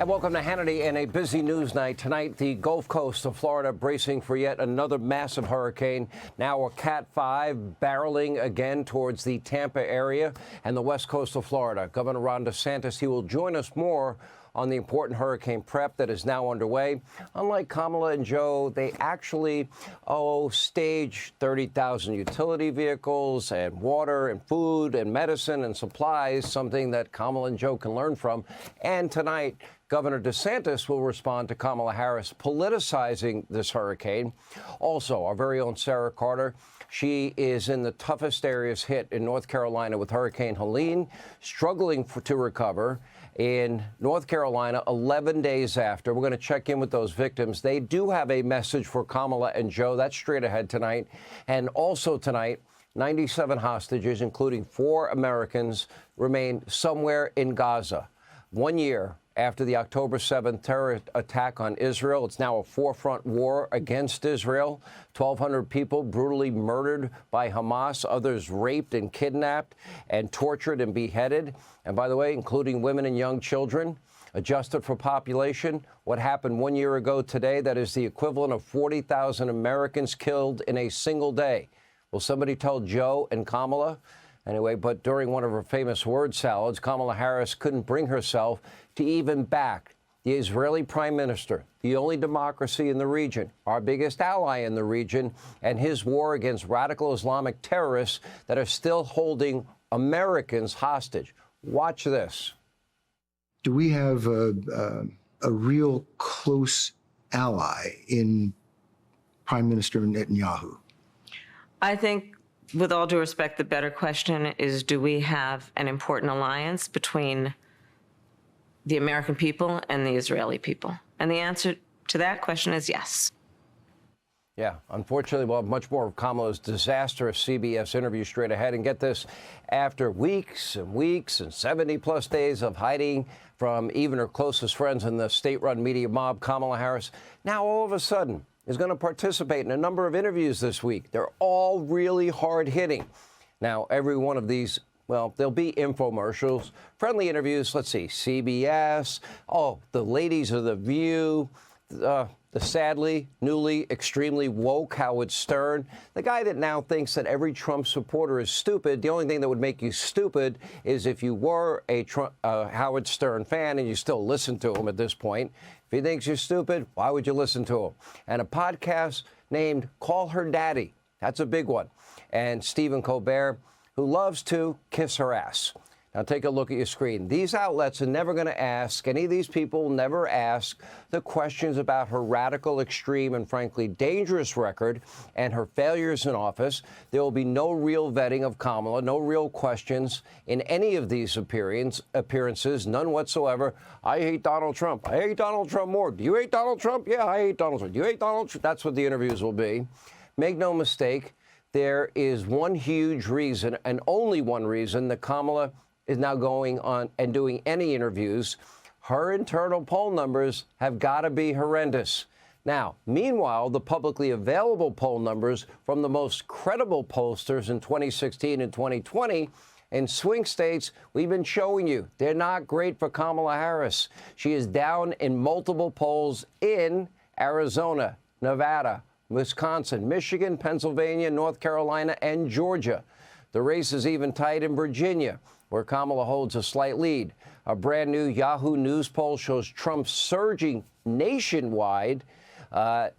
And welcome to Hannity and a busy news night. Tonight, the Gulf Coast of Florida bracing for yet another massive hurricane. Now a Cat 5 barreling again towards the Tampa area and the west coast of Florida. Governor Ron DeSantis, he will join us more on the important hurricane prep that is now underway. Unlike Kamala and Joe, they actually stage 30,000 utility vehicles and water and food and medicine and supplies, something that Kamala and Joe can learn from. And tonight, Governor DeSantis will respond to Kamala Harris politicizing this hurricane. Also, our very own Sarah Carter. She is in the toughest areas hit in North Carolina with Hurricane Helene, struggling to recover. In North Carolina, 11 days after. We're going to check in with those victims. They do have a message for Kamala and Joe. That's straight ahead tonight. And also tonight, 97 hostages, including 4 Americans, remain somewhere in Gaza. 1 year after the October 7th terror attack on Israel. It's now a 4-front war against Israel. 1,200 people brutally murdered by Hamas, others raped and kidnapped and tortured and beheaded. And by the way, including women and young children. Adjusted for population, what happened 1 year ago today, that is the equivalent of 40,000 Americans killed in a single day. Will somebody tell Joe and Kamala? Anyway, but during one of her famous word salads, Kamala Harris couldn't bring herself to even back the Israeli prime minister, the only democracy in the region, our biggest ally in the region, and his war against radical Islamic terrorists that are still holding Americans hostage. Watch this. Do we have a real close ally in Prime Minister Netanyahu? I think, with all due respect, the better question is, do we have an important alliance between the American people and the Israeli people? And the answer to that question is yes. Yeah, unfortunately, we'll have much more of Kamala's disastrous CBS interview straight ahead. And get this, after weeks and weeks and 70-plus days of hiding from even her closest friends in the state-run media mob, Kamala Harris, now all of a sudden is going to participate in a number of interviews this week. They're all really hard-hitting. Now, every one of these, well, there'll be infomercials, friendly interviews. Let's see, CBS, the ladies of The View, the sadly, newly, extremely woke Howard Stern, the guy that now thinks that every Trump supporter is stupid. The only thing that would make you stupid is if you were a Howard Stern fan and you still listen to him at this point. If he thinks you're stupid, why would you listen to him? And a podcast named Call Her Daddy. That's a big one. And Stephen Colbert, who loves to kiss her ass. Now, take a look at your screen. These outlets are never going to ask, any of these people will never ask the questions about her radical, extreme, and frankly dangerous record and her failures in office. There will be no real vetting of Kamala, no real questions in any of these appearances, none whatsoever. I hate Donald Trump. I hate Donald Trump more. Do you hate Donald Trump? Yeah, I hate Donald Trump. Do you hate Donald Trump? That's what the interviews will be. Make no mistake, there is one huge reason, and only one reason, that Kamala is now going on and doing any interviews. Her internal poll numbers have got to be horrendous. Now, meanwhile, the publicly available poll numbers from the most credible pollsters in 2016 and 2020 in swing states, we've been showing you, they're not great for Kamala Harris. She is down in multiple polls in Arizona, Nevada, Wisconsin, Michigan, Pennsylvania, North Carolina, and Georgia. The race is even tight in Virginia, where Kamala holds a slight lead. A brand new Yahoo News poll shows Trump surging nationwide.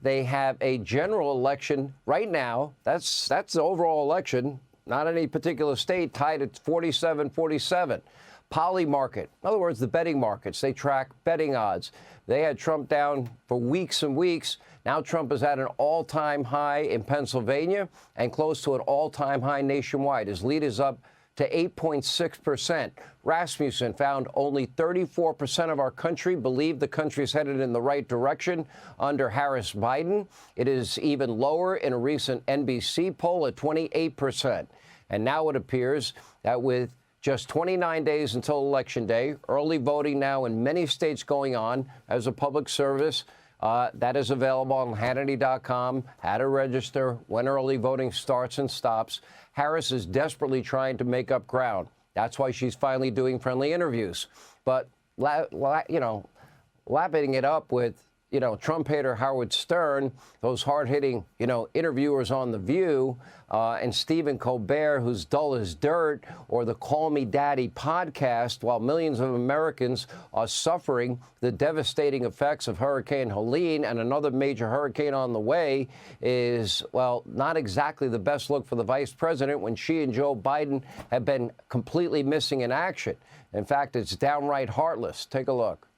They have a general election right now. That's the overall election, not any particular state, tied at 47-47. Poly market, in other words, the betting markets, they track betting odds. They had Trump down for weeks and weeks. Now Trump is at an all-time high in Pennsylvania and close to an all-time high nationwide. His lead is up to 8.6%. Rasmussen found only 34% of our country believe the country is headed in the right direction under Harris-Biden. It is even lower in a recent NBC poll at 28%. And now it appears that with just 29 days until Election Day, early voting now in many states going on as a public service. That is available on Hannity.com, how to register, when early voting starts and stops. Harris is desperately trying to make up ground. That's why she's finally doing friendly interviews. But, lapping it up with, Trump hater Howard Stern, those hard-hitting, interviewers on The View, and Stephen Colbert, who's dull as dirt, or the Call Me Daddy podcast, while millions of Americans are suffering the devastating effects of Hurricane Helene and another major hurricane on the way, is, well, not exactly the best look for the vice president when she and Joe Biden have been completely missing in action. In fact, it's downright heartless. Take a look.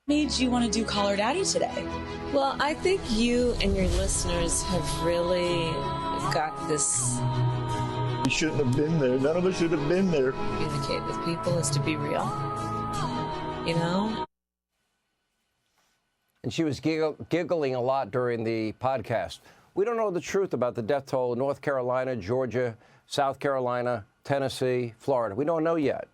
Made you want to do Call Her Daddy today? Well, I think you and your listeners have really got this. We shouldn't have been there. None of us should have been there. Communicate with people is to be real, And she was giggling a lot during the podcast. We don't know the truth about the death toll in North Carolina, Georgia, South Carolina, Tennessee, Florida. We don't know yet.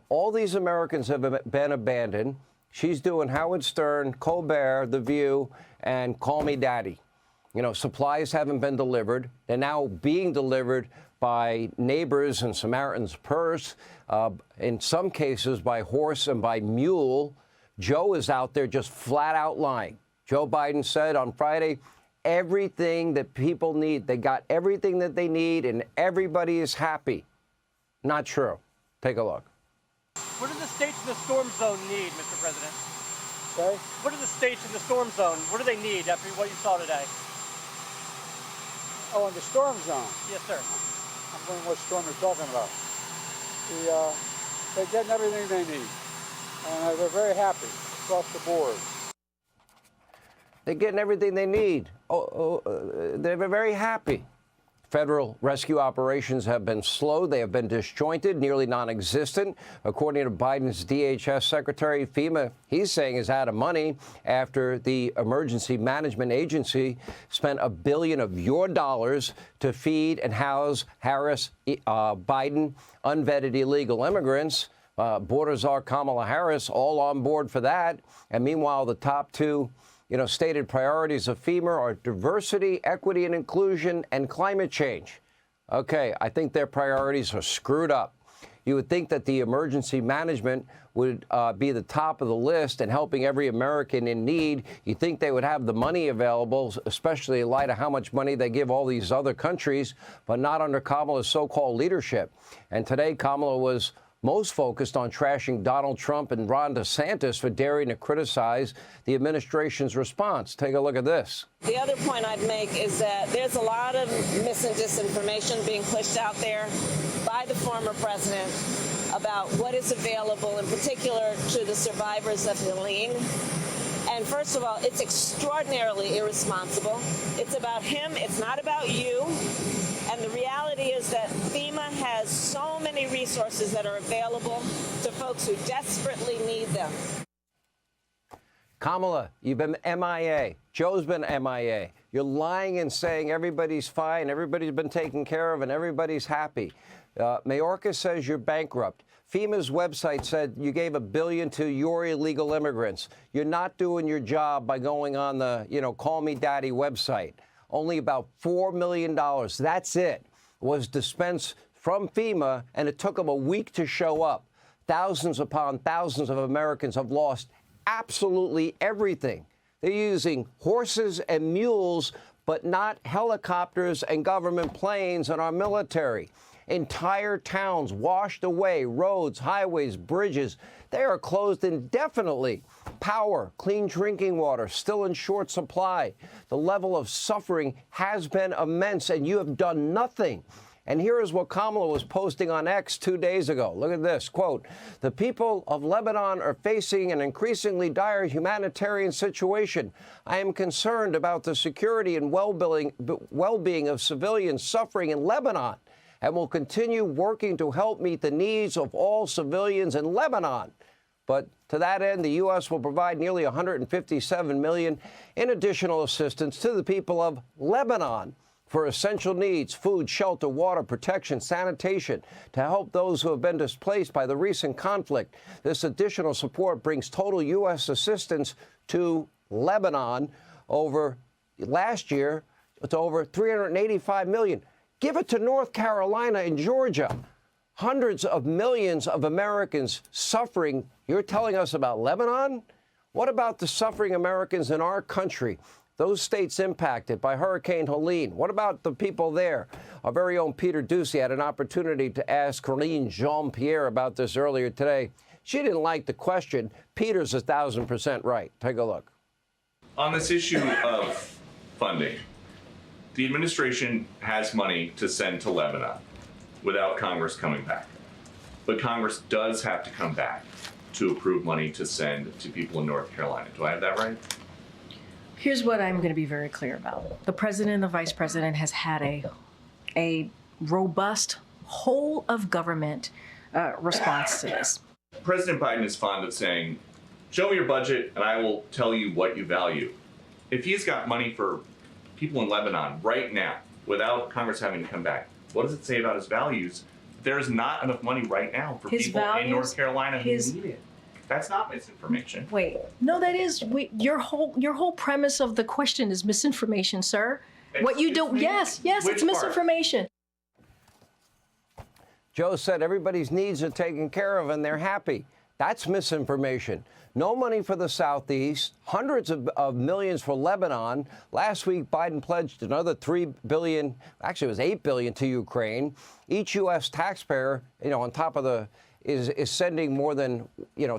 All these Americans have been abandoned. She's doing Howard Stern, Colbert, The View, and Call Me Daddy. Supplies haven't been delivered. They're now being delivered by neighbors and Samaritan's Purse, in some cases by horse and by mule. Joe is out there just flat out lying. Joe Biden said on Friday, everything that people need, they got everything that they need and everybody is happy. Not true. Take a look. What do the states in the storm zone need, Mr. President? Okay. What do the states in the storm zone, what do they need after what you saw today? Oh, in the storm zone. Yes, sir. I'm wondering what storm you're talking about. They're getting everything they need, and they're very happy across the board. They're getting everything they need. They're very happy. Federal rescue operations have been slow. They have been disjointed, nearly non-existent. According to Biden's DHS secretary, FEMA, he's saying, is out of money after the Emergency Management Agency spent $1 billion of your dollars to feed and house Harris, Biden, unvetted illegal immigrants. Border czar Kamala Harris all on board for that. And meanwhile, the top two stated priorities of FEMA are diversity, equity and inclusion, and climate change. Okay, I think their priorities are screwed up. You would think that the emergency management would be the top of the list and helping every American in need. You'd think they would have the money available, especially in light of how much money they give all these other countries, but not under Kamala's so-called leadership. And today, Kamala was most focused on trashing Donald Trump and Ron DeSantis for daring to criticize the administration's response. Take a look at this. The other point I'd make is that there's a lot of mis and disinformation being pushed out there by the former president about what is available, in particular to the survivors of Helene. And first of all, it's extraordinarily irresponsible. It's about him. It's not about you. And the reality is that FEMA has so many resources that are available to folks who desperately need them. Kamala, you've been MIA. Joe's been MIA. You're lying and saying everybody's fine, everybody's been taken care of, and everybody's happy. Mayorkas says you're bankrupt. FEMA's website said you gave $1 billion to your illegal immigrants. You're not doing your job by going on the, Call Me Daddy website. Only about $4 million, that's it, was dispensed from FEMA, and it took them a week to show up. Thousands upon thousands of Americans have lost absolutely everything. They're using horses and mules, but not helicopters and government planes and our military. Entire towns washed away, roads, highways, bridges. They are closed indefinitely. Power, clean drinking water, still in short supply. The level of suffering has been immense, and you have done nothing. And here is what Kamala was posting on X 2 days ago. Look at this, quote, "The people of Lebanon are facing an increasingly dire humanitarian situation. I am concerned about the security and well-being of civilians suffering in Lebanon and will continue working to help meet the needs of all civilians in Lebanon. But to that end, the U.S. will provide nearly $157 million in additional assistance to the people of Lebanon for essential needs, food, shelter, water, protection, sanitation, to help those who have been displaced by the recent conflict. This additional support brings total U.S. assistance to Lebanon over last year to over $385 million. Give it to North Carolina and Georgia. Hundreds of millions of Americans suffering. You're telling us about Lebanon? What about the suffering Americans in our country? Those states impacted by Hurricane Helene. What about the people there? Our very own Peter Ducey had an opportunity to ask Corinne Jean-Pierre about this earlier today. She didn't like the question. Peter's 1,000% right. Take a look. On this issue of funding, the administration has money to send to Lebanon without Congress coming back. But Congress does have to come back to approve money to send to people in North Carolina. Do I have that right? Here's what I'm going to be very clear about. The president and the vice president has had a robust whole of government response to this. President Biden is fond of saying, show me your budget and I will tell you what you value. If he's got money for people in Lebanon right now without Congress having to come back, what does it say about his values? There's not enough money right now for people in North Carolina who need it. That's not misinformation. Wait, no, that is your whole premise of the question is misinformation, sir. What you don't, yes, it's misinformation. Joe said everybody's needs are taken care of and they're happy. That's misinformation. No money for the Southeast, hundreds of millions for Lebanon. Last week, Biden pledged another $3 billion, actually it was $8 billion to Ukraine. Each U.S. taxpayer, on top of is sending more than,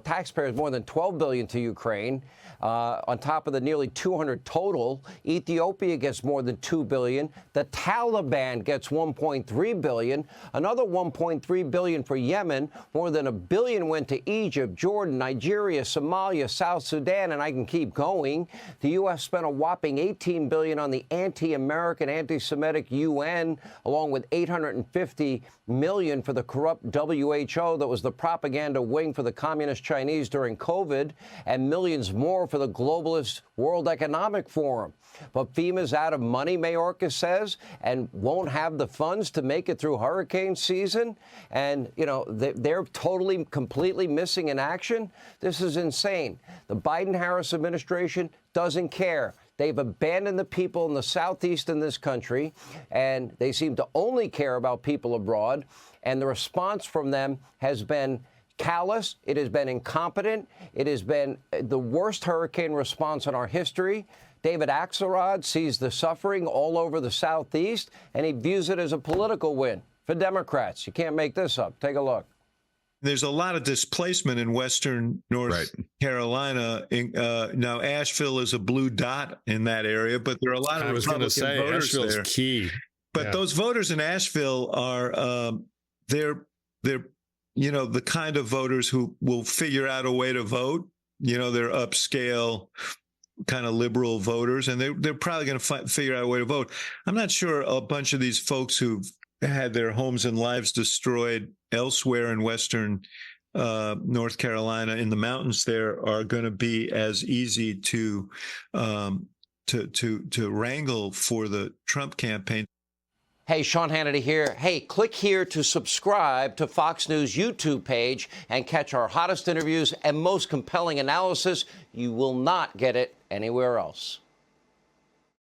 taxpayers more than $12 billion to Ukraine. On top of the nearly 200 total, Ethiopia gets more than $2 billion. The Taliban gets $1.3 billion. Another $1.3 billion for Yemen. More than $1 billion went to Egypt, Jordan, Nigeria, Somalia, South Sudan, and I can keep going. The U.S. spent a whopping $18 billion on the anti-American, anti-Semitic UN, along with $850 million for the corrupt WHO that was the propaganda wing for the communist Chinese during COVID, and millions more for the globalist World Economic Forum. But FEMA's out of money, Mayorkas says, and won't have the funds to make it through hurricane season. And, they're totally, completely missing in action. This is insane. The Biden-Harris administration doesn't care. They've abandoned the people in the Southeast in this country, and they seem to only care about people abroad. And the response from them has been callous. It has been incompetent. It has been the worst hurricane response in our history. David Axelrod sees the suffering all over the Southeast, and he views it as a political win for Democrats. You can't make this up. Take a look. There's a lot of displacement in western North Carolina. Now, Asheville is a blue dot in that area, but there are a lot of Republican voters Asheville's there. Key. But those voters in Asheville are they're the kind of voters who will figure out a way to vote. They're upscale kind of liberal voters, and they're probably going to figure out a way to vote. I'm not sure a bunch of these folks who've had their homes and lives destroyed elsewhere in western North Carolina in the mountains there are going to be as easy to wrangle for the Trump campaign. Hey, Sean Hannity here. Hey, click here to subscribe to Fox News YouTube page and catch our hottest interviews and most compelling analysis. You will not get it anywhere else.